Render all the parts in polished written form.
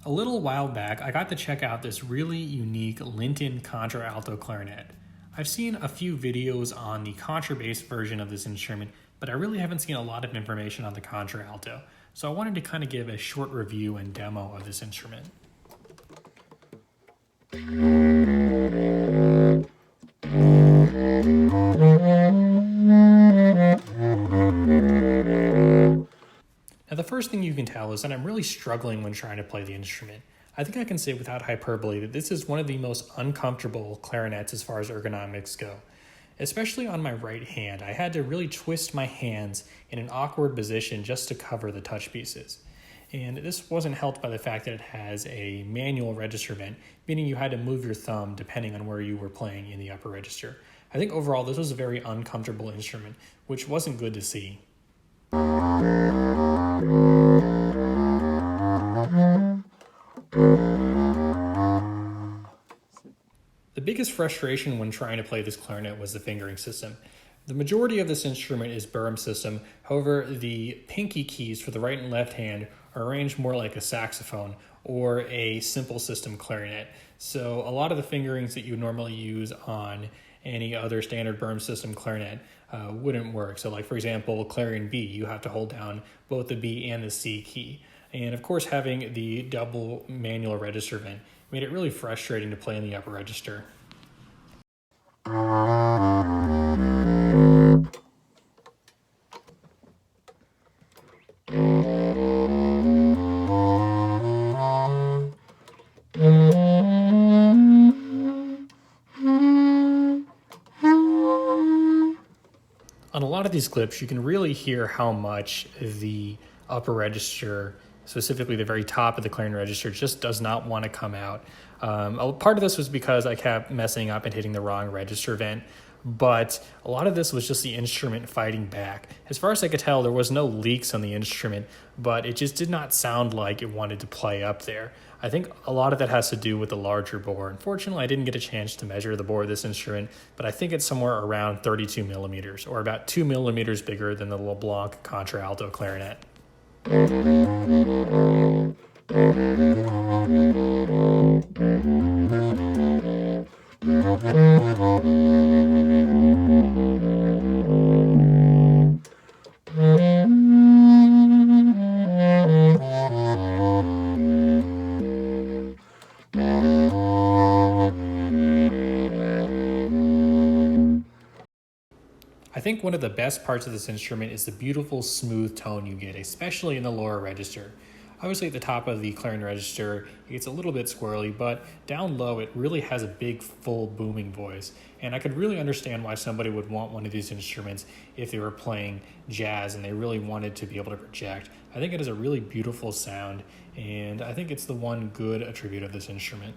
A little while back, I got to check out this really unique Linton contra alto clarinet. I've seen a few videos on the contrabass version of this instrument, but I really haven't seen a lot of information on the contra alto, so I wanted to kind of give a short review and demo of this instrument. Now, the first thing you can tell is that I'm really struggling when trying to play the instrument. I think I can say without hyperbole that this is one of the most uncomfortable clarinets as far as ergonomics go. Especially on my right hand, I had to really twist my hands in an awkward position just to cover the touch pieces. And this wasn't helped by the fact that it has a manual register vent, meaning you had to move your thumb depending on where you were playing in the upper register. I think overall this was a very uncomfortable instrument, which wasn't good to see. The biggest frustration when trying to play this clarinet was the fingering system. The majority of this instrument is Böhm system, however the pinky keys for the right and left hand are arranged more like a saxophone or a simple system clarinet. So a lot of the fingerings that you normally use on any other standard Böhm system clarinet wouldn't work. So like for example, clarinet B, you have to hold down both the B and the C key. And of course having the double manual register vent made it really frustrating to play in the upper register. On a lot of these clips, you can really hear how much the upper register, specifically the very top of the clarinet register, just does not want to come out. Part of this was because I kept messing up and hitting the wrong register vent, but a lot of this was just the instrument fighting back. As far as I could tell, there was no leaks on the instrument, but it just did not sound like it wanted to play up there. I think a lot of that has to do with the larger bore. Unfortunately, I didn't get a chance to measure the bore of this instrument, but I think it's somewhere around 32 millimeters, or about 2 millimeters bigger than the LeBlanc contra alto clarinet. I think one of the best parts of this instrument is the beautiful smooth tone you get, especially in the lower register. Obviously at the top of the clarinet register, it gets a little bit squirrely, but down low it really has a big, full, booming voice. And I could really understand why somebody would want one of these instruments if they were playing jazz and they really wanted to be able to project. I think it has a really beautiful sound, and I think it's the one good attribute of this instrument.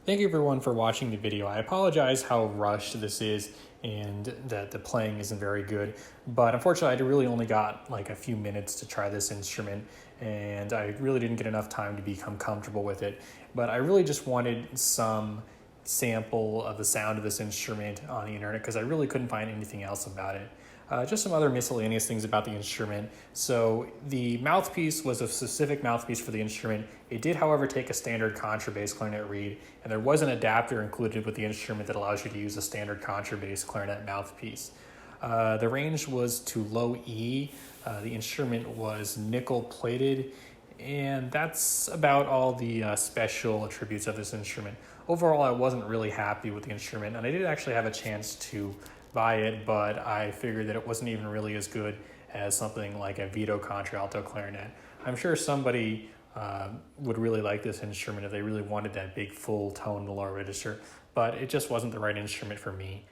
Thank you everyone for watching the video. I apologize how rushed this is and that the playing isn't very good, but unfortunately I really only got like a few minutes to try this instrument and I really didn't get enough time to become comfortable with it. But I really just wanted some sample of the sound of this instrument on the internet because I really couldn't find anything else about it. Just some other miscellaneous things about the instrument. So the mouthpiece was a specific mouthpiece for the instrument. It did, however, take a standard contrabass clarinet reed, and there was an adapter included with the instrument that allows you to use a standard contrabass clarinet mouthpiece. The range was to low E. The instrument was nickel plated, and that's about all the special attributes of this instrument. Overall, I wasn't really happy with the instrument, and I did actually have a chance to buy it, but I figured that it wasn't even really as good as something like a Vito contra alto clarinet. I'm sure somebody would really like this instrument if they really wanted that big full tone in the lower register, but it just wasn't the right instrument for me.